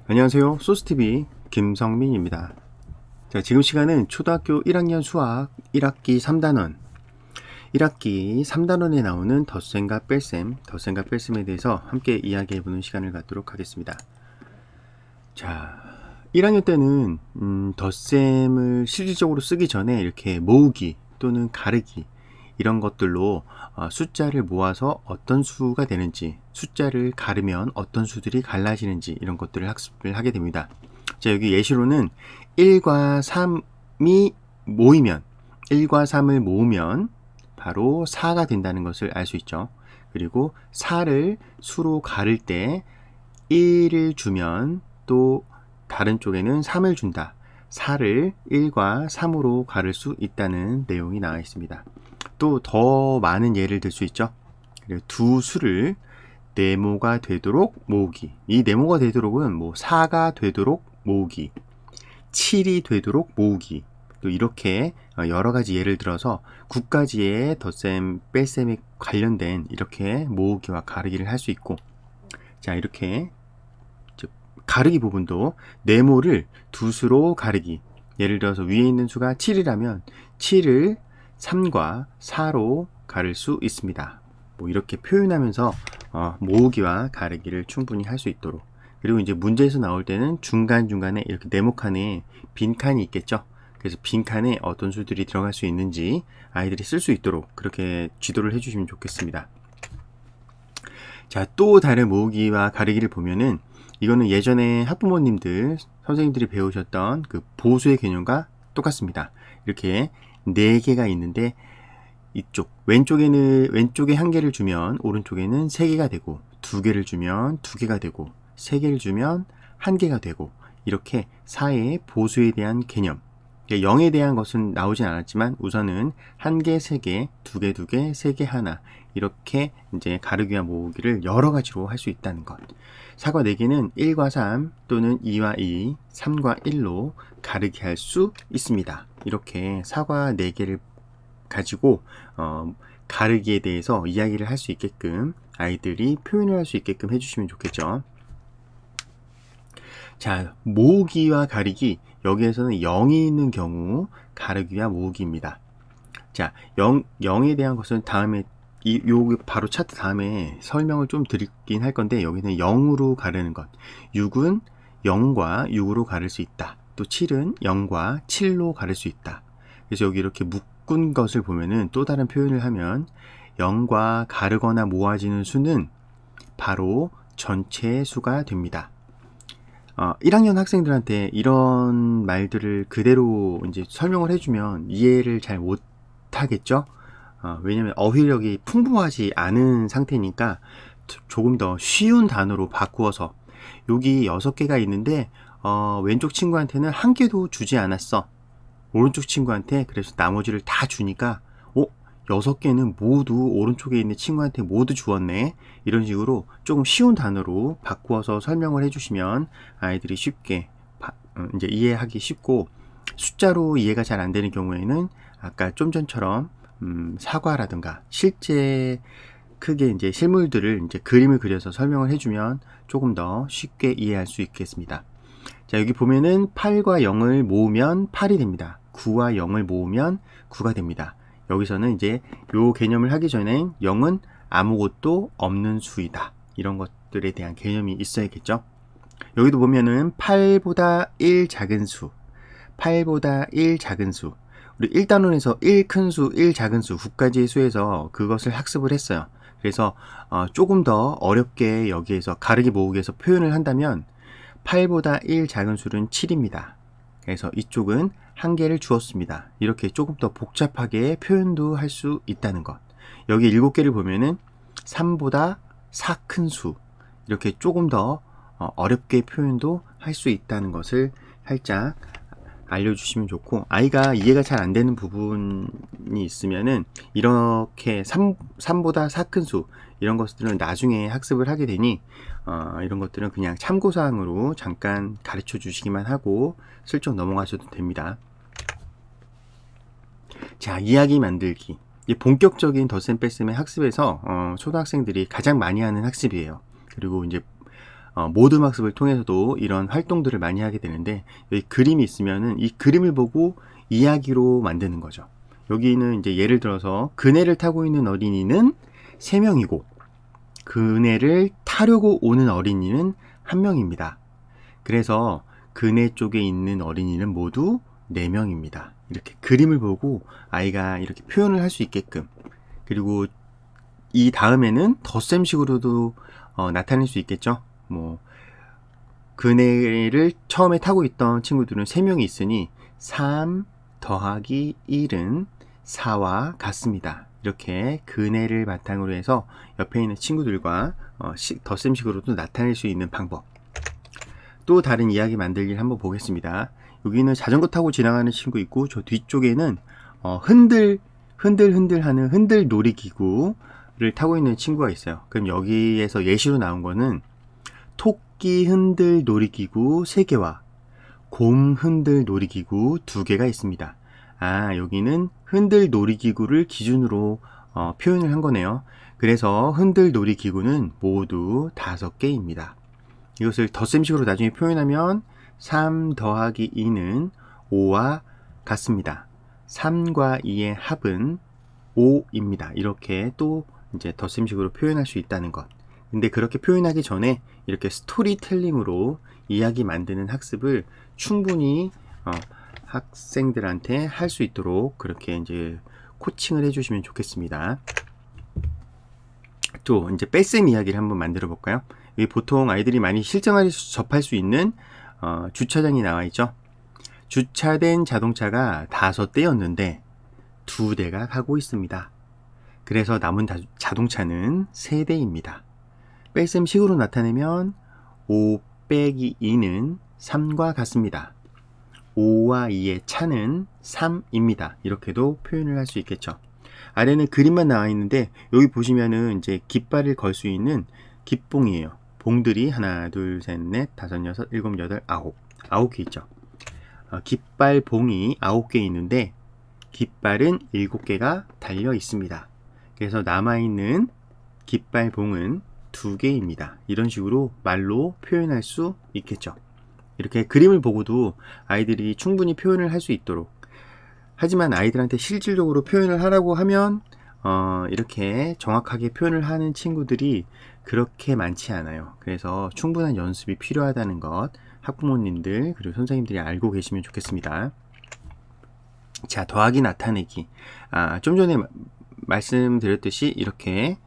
안녕하세요. 소스TV 김성민입니다. 자, 지금 시간은 초등학교 1학년 수학 1학기 3단원 1학기 3단원에 나오는 덧셈과 뺄셈에 대해서 함께 이야기해보는 시간을 갖도록 하겠습니다. 자, 1학년 때는 덧셈을 실질적으로 쓰기 전에 이렇게 모으기 또는 가르기 이런 것들로 숫자를 모아서 어떤 수가 되는지, 숫자를 가르면 어떤 수들이 갈라지는지 이런 것들을 학습을 하게 됩니다. 자, 여기 예시로는 1과 3이 모이면 1과 3을 모으면 바로 4가 된다는 것을 알 수 있죠. 그리고 4를 수로 가를 때 1을 주면 또 다른 쪽에는 3을 준다. 4를 1과 3으로 가를 수 있다는 내용이 나와 있습니다. 또 더 많은 예를 들 수 있죠. 두 수를 네모가 되도록 모으기. 이 네모가 되도록은 뭐 4가 되도록 모으기, 7이 되도록 모으기. 또 이렇게 여러 가지 예를 들어서 9가지의 덧셈, 뺄셈에 관련된 이렇게 모으기와 가르기를 할 수 있고, 자, 이렇게 가르기 부분도 네모를 두 수로 가르기. 예를 들어서 위에 있는 수가 7이라면 7을 3과 4로 가를 수 있습니다. 뭐 이렇게 표현하면서 모으기와 가르기를 충분히 할 수 있도록. 그리고 이제 문제에서 나올 때는 중간중간에 이렇게 네모칸에 빈칸이 있겠죠. 그래서 빈칸에 어떤 수들이 들어갈 수 있는지 아이들이 쓸 수 있도록 그렇게 지도를 해주시면 좋겠습니다. 자, 또 다른 모으기와 가르기를 보면은 이거는 예전에 학부모님들, 선생님들이 배우셨던 그 보수의 개념과 똑같습니다. 이렇게 4개가 있는데 이쪽 왼쪽에 한 개를 주면 오른쪽에는 3개가 되고, 2개를 주면 2개가 되고, 3개를 주면 1개가 되고, 이렇게 4의 보수에 대한 개념, 0에 대한 것은 나오진 않았지만 우선은 1개, 3개, 2개, 2개, 3개, 하나 이렇게 이제 가르기와 모으기를 여러 가지로 할 수 있다는 것. 4과 4개는 1과 3 또는 2와 2, 3과 1로 가르기 할 수 있습니다. 이렇게 4과 4개를 가지고 가르기에 대해서 이야기를 할 수 있게끔 아이들이 표현을 할 수 있게끔 해주시면 좋겠죠. 자, 모으기와 가르기, 여기에서는 0이 있는 경우 가르기와 모으기입니다. 자, 0에 대한 것은 다음에 요 바로 차트 다음에 설명을 좀 드리긴 할 건데, 여기는 0으로 가르는 것, 6은 0과 6으로 가를 수 있다. 또 7은 0과 7로 가를 수 있다. 그래서 여기 이렇게 묶은 것을 보면은 또 다른 표현을 하면 0과 가르거나 모아지는 수는 바로 전체의 수가 됩니다. 1학년 학생들한테 이런 말들을 그대로 이제 설명을 해주면 이해를 잘 못하겠죠? 왜냐면 어휘력이 풍부하지 않은 상태니까 조금 더 쉬운 단어로 바꾸어서, 여기 6개가 있는데 왼쪽 친구한테는 1개도 주지 않았어. 오른쪽 친구한테 그래서 나머지를 다 주니까 6개는 모두 오른쪽에 있는 친구한테 모두 주었네. 이런 식으로 조금 쉬운 단어로 바꾸어서 설명을 해주시면 아이들이 쉽게 이제 이해하기 쉽고, 숫자로 이해가 잘 안 되는 경우에는 아까 좀 전처럼 사과라든가 실제 크게 이제 실물들을 이제 그림을 그려서 설명을 해주면 조금 더 쉽게 이해할 수 있겠습니다. 자, 여기 보면은 8과 0을 모으면 8이 됩니다. 9와 0을 모으면 9가 됩니다. 여기서는 이제 요 개념을 하기 전에 0은 아무것도 없는 수이다. 이런 것들에 대한 개념이 있어야겠죠. 여기도 보면은 8보다 1 작은 수, 8보다 1 작은 수. 우리 1단원에서 1 큰 수, 1 작은 수, 9가지의 수에서 그것을 학습을 했어요. 그래서 조금 더 어렵게 여기에서 가르기 모으기에서 표현을 한다면 8보다 1 작은 수는 7입니다. 그래서 이쪽은 1개를 주었습니다. 이렇게 조금 더 복잡하게 표현도 할 수 있다는 것. 여기 7개를 보면은 3보다 4 큰 수, 이렇게 조금 더 어렵게 표현도 할 수 있다는 것을 살짝 알려주시면 좋고, 아이가 이해가 잘 안 되는 부분이 있으면은 이렇게 3보다 4 큰 수 이런 것들은 나중에 학습을 하게 되니 이런 것들은 그냥 참고사항으로 잠깐 가르쳐 주시기만 하고 슬쩍 넘어가셔도 됩니다. 자, 이야기 만들기. 본격적인 덧셈 뺄셈의 학습에서 초등학생들이 가장 많이 하는 학습이에요. 그리고 이제 모듬 학습을 통해서도 이런 활동들을 많이 하게 되는데, 여기 그림이 있으면은 이 그림을 보고 이야기로 만드는 거죠. 여기는 이제 예를 들어서 그네를 타고 있는 어린이는 3명이고 그네를 타려고 오는 어린이는 1명입니다. 그래서 그네 쪽에 있는 어린이는 모두 4명입니다. 이렇게 그림을 보고 아이가 이렇게 표현을 할 수 있게끔, 그리고 이 다음에는 덧셈식으로도 나타낼 수 있겠죠. 뭐 그네를 처음에 타고 있던 친구들은 3명이 있으니 3 더하기 1은 4와 같습니다. 이렇게 그네를 바탕으로 해서 옆에 있는 친구들과 덧셈식으로도 나타낼 수 있는 방법. 또 다른 이야기 만들기를 한번 보겠습니다. 여기는 자전거 타고 지나가는 친구 있고, 저 뒤쪽에는 흔들흔들 흔들 놀이기구를 타고 있는 친구가 있어요. 그럼 여기에서 예시로 나온 거는 토끼 흔들 놀이기구 3개와 곰 흔들 놀이기구 2개가 있습니다. 여기는 흔들 놀이기구를 기준으로 표현을 한 거네요. 그래서 흔들 놀이기구는 모두 5개입니다. 이것을 덧셈식으로 나중에 표현하면 3 더하기 2는 5와 같습니다. 3과 2의 합은 5입니다. 이렇게 또 이제 덧셈식으로 표현할 수 있다는 것. 근데 그렇게 표현하기 전에 이렇게 스토리텔링으로 이야기 만드는 학습을 충분히 학생들한테 할 수 있도록 그렇게 이제 코칭을 해주시면 좋겠습니다. 또 이제 뺄셈 이야기를 한번 만들어 볼까요? 여기 보통 아이들이 많이 실생활에서 접할 수 있는 주차장이 나와 있죠. 주차된 자동차가 5대였는데 2대가 가고 있습니다. 그래서 남은 자동차는 3대입니다. 뺄셈식으로 나타내면 5 빼기 2는 3과 같습니다. 5와 2의 차는 3입니다. 이렇게도 표현을 할 수 있겠죠. 아래는 그림만 나와 있는데, 여기 보시면은 이제 깃발을 걸 수 있는 깃봉이에요. 봉들이 하나, 둘, 셋, 넷, 다섯, 여섯, 일곱, 여덟, 아홉 개 있죠. 깃발 봉이 9개 있는데 깃발은 7개가 달려 있습니다. 그래서 남아있는 깃발 봉은 2개입니다. 이런 식으로 말로 표현할 수 있겠죠. 이렇게 그림을 보고도 아이들이 충분히 표현을 할 수 있도록. 하지만 아이들한테 실질적으로 표현을 하라고 하면 이렇게 정확하게 표현을 하는 친구들이 그렇게 많지 않아요. 그래서 충분한 연습이 필요하다는 것, 학부모님들 그리고 선생님들이 알고 계시면 좋겠습니다. 자, 더하기 나타내기. 좀 전에 말씀드렸듯이 이렇게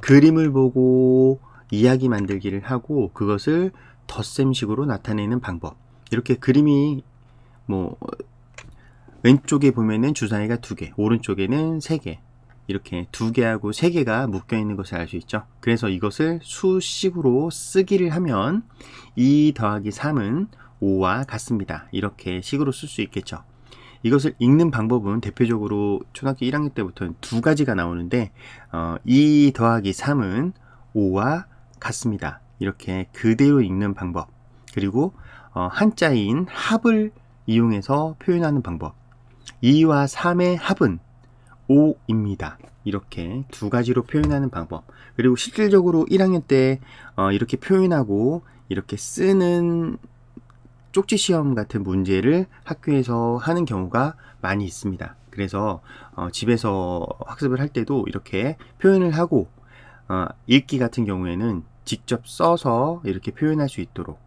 그림을 보고 이야기 만들기를 하고 그것을 덧셈식으로 나타내는 방법. 이렇게 그림이 왼쪽에 보면은 주사위가 2개, 오른쪽에는 3개, 이렇게 2개하고 3개가 묶여 있는 것을 알 수 있죠. 그래서 이것을 수식으로 쓰기를 하면 2 더하기 3은 5와 같습니다. 이렇게 식으로 쓸 수 있겠죠. 이것을 읽는 방법은 대표적으로 초등학교 1학년 때부터는 2가지가 나오는데 2 더하기 3은 5와 같습니다. 이렇게 그대로 읽는 방법, 그리고 한자인 합을 이용해서 표현하는 방법. 2와 3의 합은 5입니다. 이렇게 2가지로 표현하는 방법. 그리고 실질적으로 1학년 때 이렇게 표현하고 이렇게 쓰는 쪽지 시험 같은 문제를 학교에서 하는 경우가 많이 있습니다. 그래서 집에서 학습을 할 때도 이렇게 표현을 하고 읽기 같은 경우에는 직접 써서 이렇게 표현할 수 있도록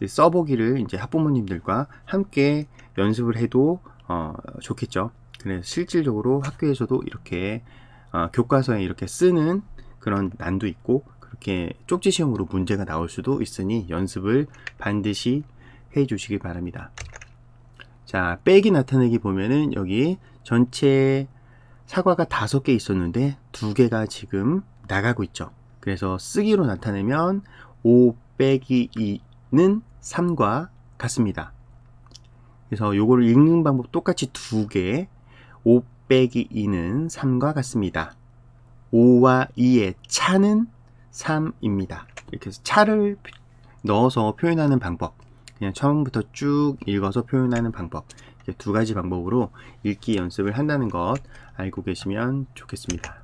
써보기를 이제 학부모님들과 함께 연습을 해도 좋겠죠. 그래서 실질적으로 학교에서도 이렇게 교과서에 이렇게 쓰는 그런 난도 있고, 그렇게 쪽지 시험으로 문제가 나올 수도 있으니 연습을 반드시 해 주시기 바랍니다. 자, 빼기 나타내기 보면은 여기 전체 사과가 5개 있었는데 2개가 지금 나가고 있죠. 그래서 쓰기로 나타내면 5 빼기 2는 3과 같습니다. 그래서 요거를 읽는 방법 똑같이 2개, 5 빼기 2는 3과 같습니다. 5와 2의 차는 3입니다. 이렇게 해서 차를 넣어서 표현하는 방법, 그냥 처음부터 쭉 읽어서 표현하는 방법, 이렇게 2가지 방법으로 읽기 연습을 한다는 것 알고 계시면 좋겠습니다.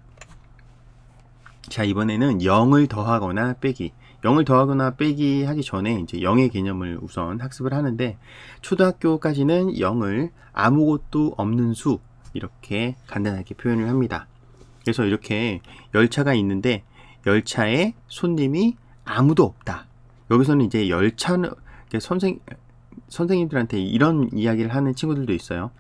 자, 이번에는 0을 더하거나 빼기. 0을 더하거나 빼기 하기 전에 이제 0의 개념을 우선 학습을 하는데, 초등학교까지는 0을 아무것도 없는 수, 이렇게 간단하게 표현을 합니다. 그래서 이렇게 열차가 있는데 열차에 손님이 아무도 없다. 여기서는 이제 열차는 선생님들한테 이런 이야기를 하는 친구들도 있어요.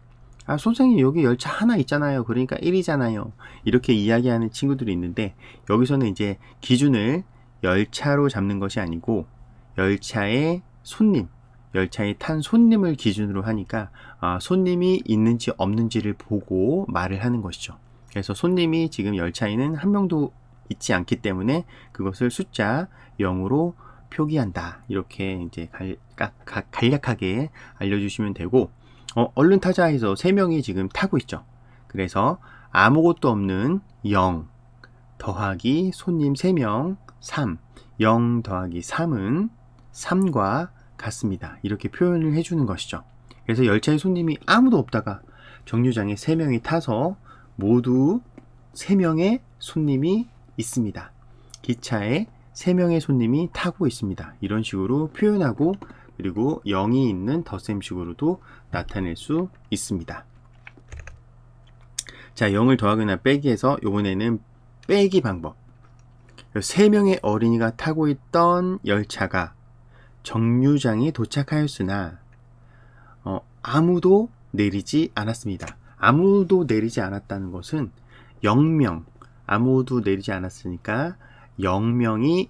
아, 선생님 여기 열차 하나 있잖아요. 그러니까 1이잖아요. 이렇게 이야기하는 친구들이 있는데, 여기서는 이제 기준을 열차로 잡는 것이 아니고 열차의 손님, 열차에 탄 손님을 기준으로 하니까 손님이 있는지 없는지를 보고 말을 하는 것이죠. 그래서 손님이 지금 열차에는 한 명도 있지 않기 때문에 그것을 숫자 0으로 표기한다. 이렇게 이제 간략하게 알려주시면 되고, 얼른 타자에서 3명이 지금 타고 있죠. 그래서 아무것도 없는 0 더하기 손님 3명 3, 0 더하기 3은 3과 같습니다. 이렇게 표현을 해주는 것이죠. 그래서 열차에 손님이 아무도 없다가 정류장에 3명이 타서 모두 3명의 손님이 있습니다. 기차에 3명의 손님이 타고 있습니다. 이런 식으로 표현하고, 그리고 0이 있는 덧셈식으로도 나타낼 수 있습니다. 자, 0을 더하거나 빼기해서 이번에는 빼기 방법. 3명의 어린이가 타고 있던 열차가 정류장에 도착하였으나 아무도 내리지 않았습니다. 아무도 내리지 않았다는 것은 0명, 아무도 내리지 않았으니까 0명이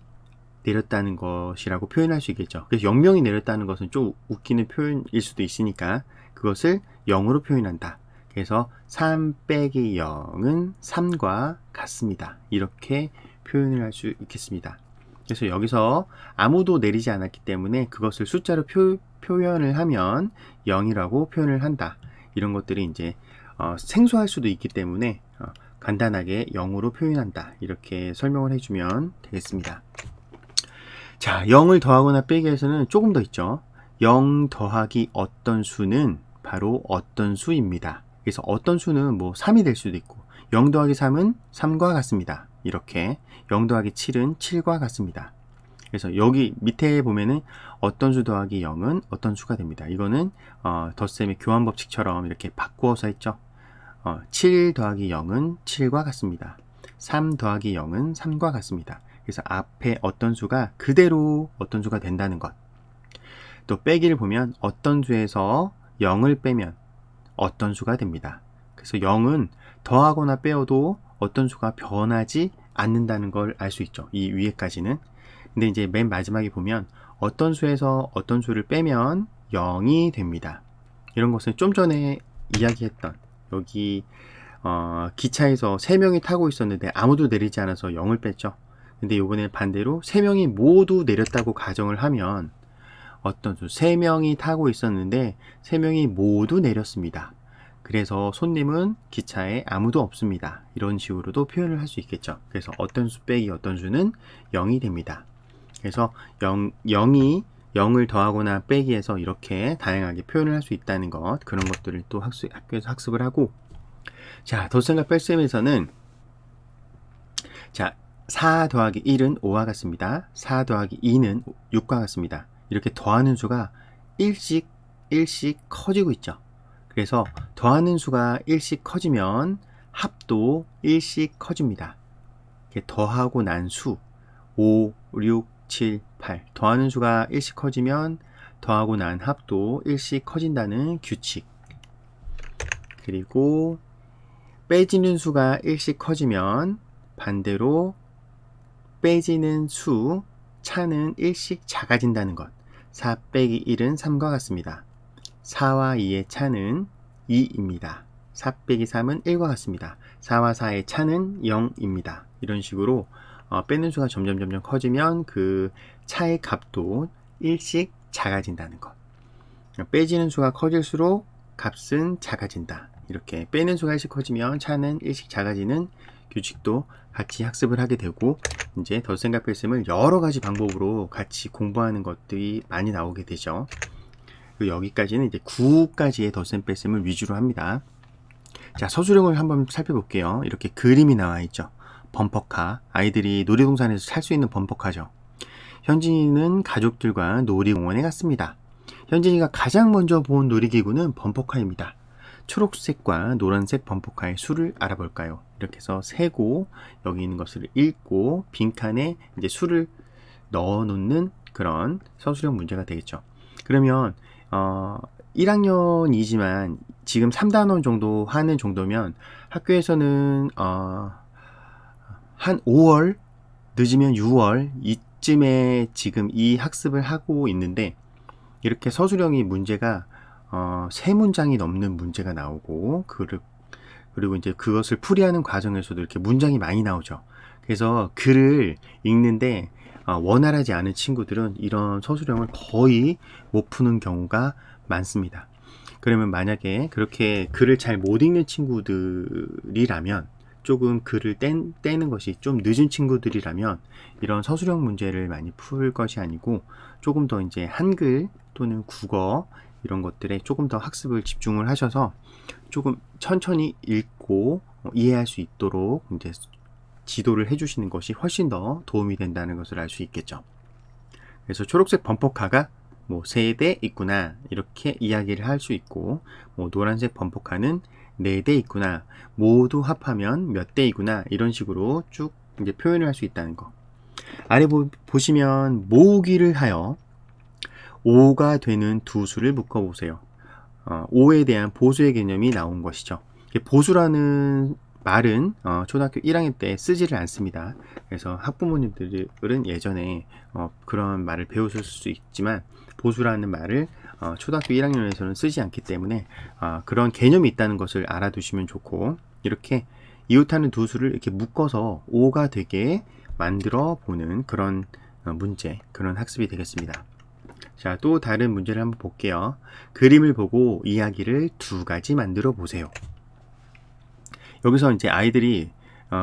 내렸다는 것이라고 표현할 수 있겠죠. 그래서 0명이 내렸다는 것은 좀 웃기는 표현일 수도 있으니까 그것을 0으로 표현한다. 그래서 3 빼기 0은 3과 같습니다. 이렇게 표현을 할 수 있겠습니다. 그래서 여기서 아무도 내리지 않았기 때문에 그것을 숫자로 표현을 하면 0이라고 표현을 한다. 이런 것들이 이제 생소할 수도 있기 때문에 간단하게 0으로 표현한다. 이렇게 설명을 해주면 되겠습니다. 자, 0을 더하거나 빼기에서는 조금 더 있죠. 0 더하기 어떤 수는 바로 어떤 수입니다. 그래서 어떤 수는 뭐 3이 될 수도 있고, 0 더하기 3은 3과 같습니다. 이렇게 0 더하기 7은 7과 같습니다. 그래서 여기 밑에 보면은 어떤 수 더하기 0은 어떤 수가 됩니다. 이거는 덧셈의 교환법칙처럼 이렇게 바꾸어서 했죠. 7 더하기 0은 7과 같습니다. 3 더하기 0은 3과 같습니다. 그래서 앞에 어떤 수가 그대로 어떤 수가 된다는 것. 또 빼기를 보면 어떤 수에서 0을 빼면 어떤 수가 됩니다. 그래서 0은 더하거나 빼어도 어떤 수가 변하지 않는다는 걸 알 수 있죠. 이 위에까지는. 근데 이제 맨 마지막에 보면 어떤 수에서 어떤 수를 빼면 0이 됩니다. 이런 것은 좀 전에 이야기했던 여기 기차에서 3명이 타고 있었는데 아무도 내리지 않아서 0을 뺐죠. 근데 이번에 반대로 3명이 모두 내렸다고 가정을 하면 어떤 수 3명이 타고 있었는데 3명이 모두 내렸습니다. 그래서 손님은 기차에 아무도 없습니다. 이런 식으로도 표현을 할 수 있겠죠. 그래서 어떤 수 빼기 어떤 수는 0이 됩니다. 그래서 0을 더하거나 빼기해서 이렇게 다양하게 표현을 할 수 있다는 것, 그런 것들을 또 학교에서 학습을 하고, 자, 덧셈과 뺄셈에서는 자, 4 더하기 1은 5와 같습니다. 4 더하기 2는 6과 같습니다. 이렇게 더하는 수가 일씩 커지고 있죠. 그래서 더하는 수가 일씩 커지면 합도 일씩 커집니다. 이렇게 더하고 난 수 5, 6, 7, 8 더하는 수가 일씩 커지면 더하고 난 합도 일씩 커진다는 규칙. 그리고 빼지는 수가 일씩 커지면 반대로 빼지는 수 차는 일씩 작아진다는 것. 4 빼기 1은 3과 같습니다. 4와 2의 차는 2입니다. 4 빼기 3은 1과 같습니다. 4와 4의 차는 0입니다. 이런 식으로 빼는 수가 점점 커지면 그 차의 값도 일씩 작아진다는 것. 빼지는 수가 커질수록 값은 작아진다. 이렇게 빼는 수가 일씩 커지면 차는 일씩 작아지는 규칙도 같이 학습을 하게 되고, 이제 덧셈과 뺄셈을 여러 가지 방법으로 같이 공부하는 것들이 많이 나오게 되죠. 그리고 여기까지는 이제 9까지의 덧셈 뺄셈을 위주로 합니다. 자, 서술형을 한번 살펴볼게요. 이렇게 그림이 나와 있죠. 범퍼카, 아이들이 놀이동산에서 탈 수 있는 범퍼카죠. 현진이는 가족들과 놀이공원에 갔습니다. 현진이가 가장 먼저 본 놀이기구는 범퍼카입니다. 초록색과 노란색 범퍼카의 수를 알아볼까요? 이렇게 해서 세고 여기 있는 것을 읽고 빈칸에 이제 수를 넣어 놓는 그런 서술형 문제가 되겠죠. 그러면 1학년이지만 지금 3단원 정도 하는 정도면 학교에서는 한 5월 늦으면 6월 이쯤에 지금 이 학습을 하고 있는데 이렇게 서술형이 문제가 3문장이 넘는 문제가 나오고 그리고 이제 그것을 풀이하는 과정에서도 이렇게 문장이 많이 나오죠. 그래서 글을 읽는데 원활하지 않은 친구들은 이런 서술형을 거의 못 푸는 경우가 많습니다. 그러면 만약에 그렇게 글을 잘 못 읽는 친구들이라면 조금 글을 떼는 것이 좀 늦은 친구들이라면 이런 서술형 문제를 많이 풀 것이 아니고 조금 더 이제 한글 또는 국어 이런 것들에 조금 더 학습을 집중을 하셔서 조금 천천히 읽고 이해할 수 있도록 이제 지도를 해주시는 것이 훨씬 더 도움이 된다는 것을 알 수 있겠죠. 그래서 초록색 범퍼카가 뭐 3대 있구나 이렇게 이야기를 할 수 있고 노란색 범퍼카는 4대 있구나 모두 합하면 몇 대이구나 이런 식으로 쭉 이제 표현을 할 수 있다는 거. 아래 보시면 모으기를 하여 5가 되는 두 수를 묶어보세요. 5에 대한 보수의 개념이 나온 것이죠. 보수라는 말은 초등학교 1학년 때 쓰지를 않습니다. 그래서 학부모님들은 예전에 그런 말을 배우실 수 있지만 보수라는 말을 초등학교 1학년에서는 쓰지 않기 때문에 그런 개념이 있다는 것을 알아두시면 좋고 이렇게 이웃하는 두 수를 이렇게 묶어서 5가 되게 만들어 보는 그런 문제, 그런 학습이 되겠습니다. 자, 또 다른 문제를 한번 볼게요. 그림을 보고 이야기를 2가지 만들어 보세요. 여기서 이제 아이들이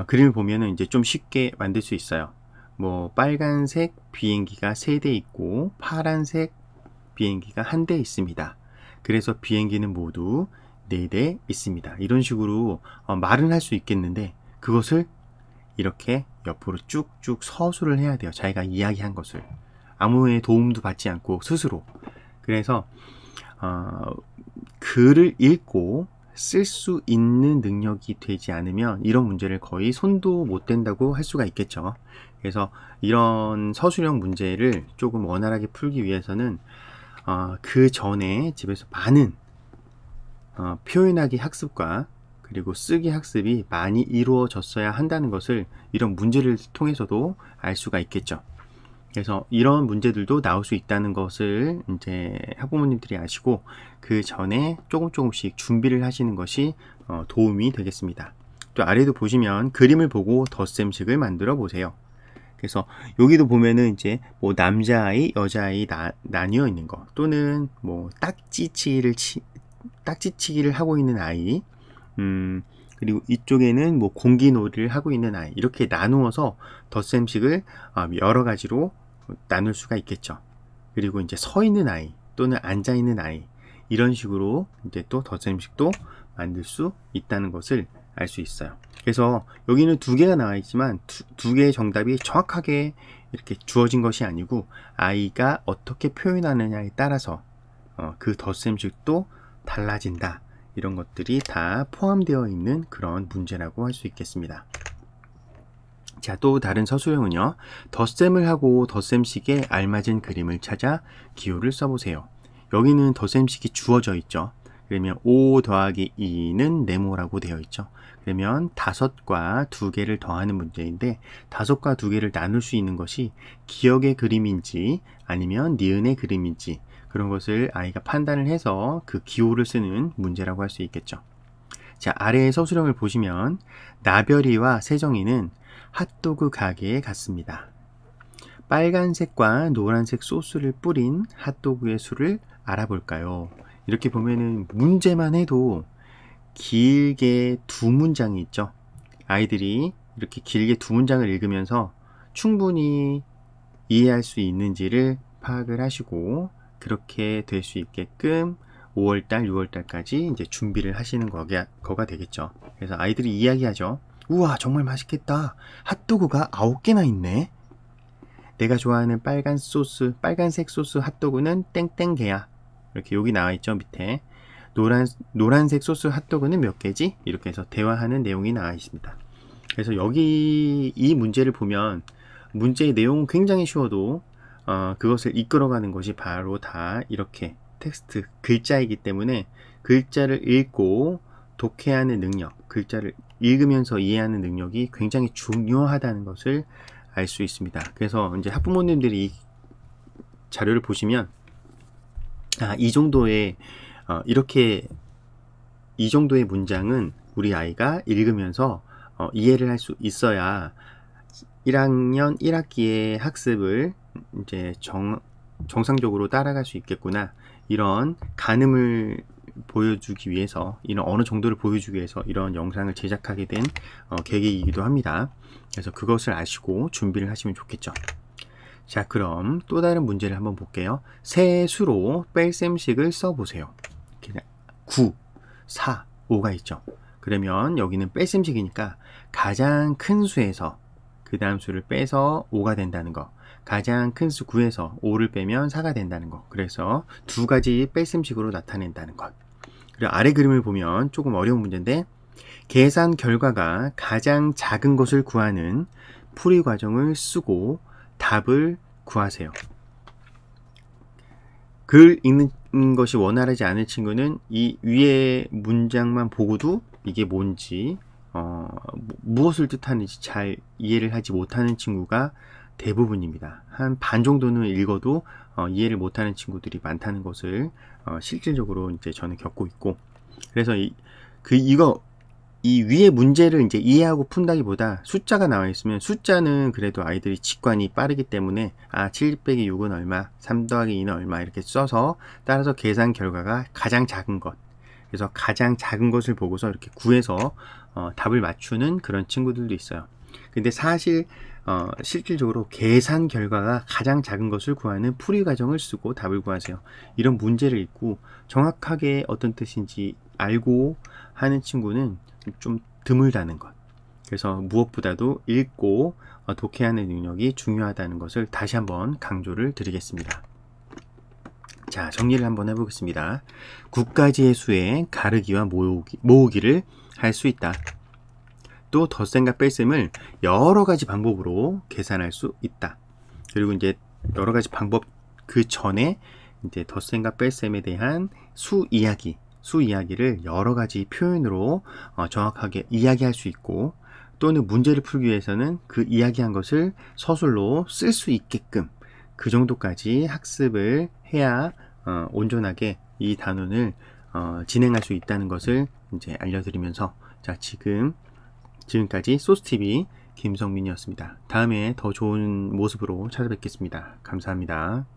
그림을 보면은 이제 좀 쉽게 만들 수 있어요. 뭐 빨간색 비행기가 3대 있고 파란색 비행기가 1대 있습니다. 그래서 비행기는 모두 4대 있습니다. 이런 식으로 말은 할 수 있겠는데 그것을 이렇게 옆으로 쭉쭉 서술을 해야 돼요. 자기가 이야기한 것을. 아무의 도움도 받지 않고 스스로. 그래서 글을 읽고 쓸 수 있는 능력이 되지 않으면 이런 문제를 거의 손도 못 댄다고 할 수가 있겠죠. 그래서 이런 서술형 문제를 조금 원활하게 풀기 위해서는 그 전에 집에서 많은 표현하기 학습과 그리고 쓰기 학습이 많이 이루어졌어야 한다는 것을 이런 문제를 통해서도 알 수가 있겠죠. 그래서 이런 문제들도 나올 수 있다는 것을 이제 학부모님들이 아시고 그 전에 조금씩 준비를 하시는 것이 도움이 되겠습니다. 또 아래도 보시면 그림을 보고 덧셈식을 만들어 보세요. 그래서 여기도 보면은 이제 뭐 남자아이, 여자아이 나뉘어 있는 거 또는 뭐 딱지치기를 하고 있는 아이, 그리고 이쪽에는 뭐 공기놀이를 하고 있는 아이 이렇게 나누어서 덧셈식을 여러 가지로 나눌 수가 있겠죠. 그리고 이제 서 있는 아이 또는 앉아 있는 아이 이런 식으로 이제 또 덧셈식도 만들 수 있다는 것을 알 수 있어요. 그래서 여기는 2개가 나와 있지만 두 개의 정답이 정확하게 이렇게 주어진 것이 아니고 아이가 어떻게 표현하느냐에 따라서 그 덧셈식도 달라진다. 이런 것들이 다 포함되어 있는 그런 문제라고 할 수 있겠습니다. 자, 또 다른 서술형은요. 덧셈을 하고 덧셈식에 알맞은 그림을 찾아 기호를 써보세요. 여기는 덧셈식이 주어져 있죠. 그러면 5 더하기 2는 네모라고 되어 있죠. 그러면 5과 2개를 더하는 문제인데 5과 2개를 나눌 수 있는 것이 기역의 그림인지 아니면 니은의 그림인지 그런 것을 아이가 판단을 해서 그 기호를 쓰는 문제라고 할 수 있겠죠. 자, 아래의 서술형을 보시면 나별이와 세정이는 핫도그 가게에 갔습니다. 빨간색과 노란색 소스를 뿌린 핫도그의 수를 알아볼까요? 이렇게 보면은 문제만 해도 길게 2문장이 있죠. 아이들이 이렇게 길게 2문장을 읽으면서 충분히 이해할 수 있는지를 파악을 하시고 그렇게 될 수 있게끔 5월달, 6월달까지 이제 준비를 하시는 거가 되겠죠. 그래서 아이들이 이야기하죠. 우와, 정말 맛있겠다. 핫도그가 9개나 있네. 내가 좋아하는 빨간색 소스 핫도그는 땡땡개야. 이렇게 여기 나와 있죠, 밑에. 노란색 소스 핫도그는 몇 개지? 이렇게 해서 대화하는 내용이 나와 있습니다. 그래서 여기 이 문제를 보면 문제의 내용은 굉장히 쉬워도 그것을 이끌어가는 것이 바로 다 이렇게 텍스트 글자이기 때문에 글자를 읽고 독해하는 능력, 글자를 읽으면서 이해하는 능력이 굉장히 중요하다는 것을 알 수 있습니다. 그래서 이제 학부모님들이 이 자료를 보시면 이 정도의 이 정도의 문장은 우리 아이가 읽으면서 이해를 할 수 있어야 1학년 1학기의 학습을 이제 정상적으로 따라갈 수 있겠구나. 이런 가늠을 보여주기 위해서, 이런 어느 정도를 보여주기 위해서 이런 영상을 제작하게 된 계기이기도 합니다. 그래서 그것을 아시고 준비를 하시면 좋겠죠. 자, 그럼 또 다른 문제를 한번 볼게요. 세 수로 뺄셈식을 써보세요. 9, 4, 5가 있죠. 그러면 여기는 뺄셈식이니까 가장 큰 수에서 그 다음 수를 빼서 5가 된다는 거, 가장 큰 수 9에서 5를 빼면 4가 된다는 거. 그래서 두 가지 뺄셈식으로 나타낸다는 것. 그리고 아래 그림을 보면 조금 어려운 문제인데, 계산 결과가 가장 작은 것을 구하는 풀이 과정을 쓰고 답을 구하세요. 글 읽는 것이 원활하지 않은 친구는 이 위에 문장만 보고도 이게 뭔지 무엇을 뜻하는지 잘 이해를 하지 못하는 친구가 대부분입니다. 한 반 정도는 읽어도 이해를 못하는 친구들이 많다는 것을 실질적으로 이제 저는 겪고 있고, 그래서 이 위에 문제를 이제 이해하고 푼다기보다 숫자가 나와 있으면, 숫자는 그래도 아이들이 직관이 빠르기 때문에 7 빼기 6은 얼마, 3 더하기 2는 얼마 이렇게 써서 따라서 계산 결과가 가장 작은 것, 그래서 가장 작은 것을 보고서 이렇게 구해서 답을 맞추는 그런 친구들도 있어요. 근데 사실 실질적으로 계산 결과가 가장 작은 것을 구하는 풀이 과정을 쓰고 답을 구하세요. 이런 문제를 읽고 정확하게 어떤 뜻인지 알고 하는 친구는 좀 드물다는 것. 그래서 무엇보다도 읽고 독해하는 능력이 중요하다는 것을 다시 한번 강조를 드리겠습니다. 자, 정리를 한번 해보겠습니다. 9가지의 수의 가르기와 모으기를 할 수 있다. 또 덧셈과 뺄셈을 여러 가지 방법으로 계산할 수 있다. 그리고 이제 여러 가지 방법 그 전에 이제 덧셈과 뺄셈에 대한 수 이야기를 여러 가지 표현으로 정확하게 이야기할 수 있고, 또는 문제를 풀기 위해서는 그 이야기한 것을 서술로 쓸 수 있게끔 그 정도까지 학습을 해야 온전하게 이 단원을 진행할 수 있다는 것을 이제 알려드리면서, 자, 지금까지 소스TV 김성민이었습니다. 다음에 더 좋은 모습으로 찾아뵙겠습니다. 감사합니다.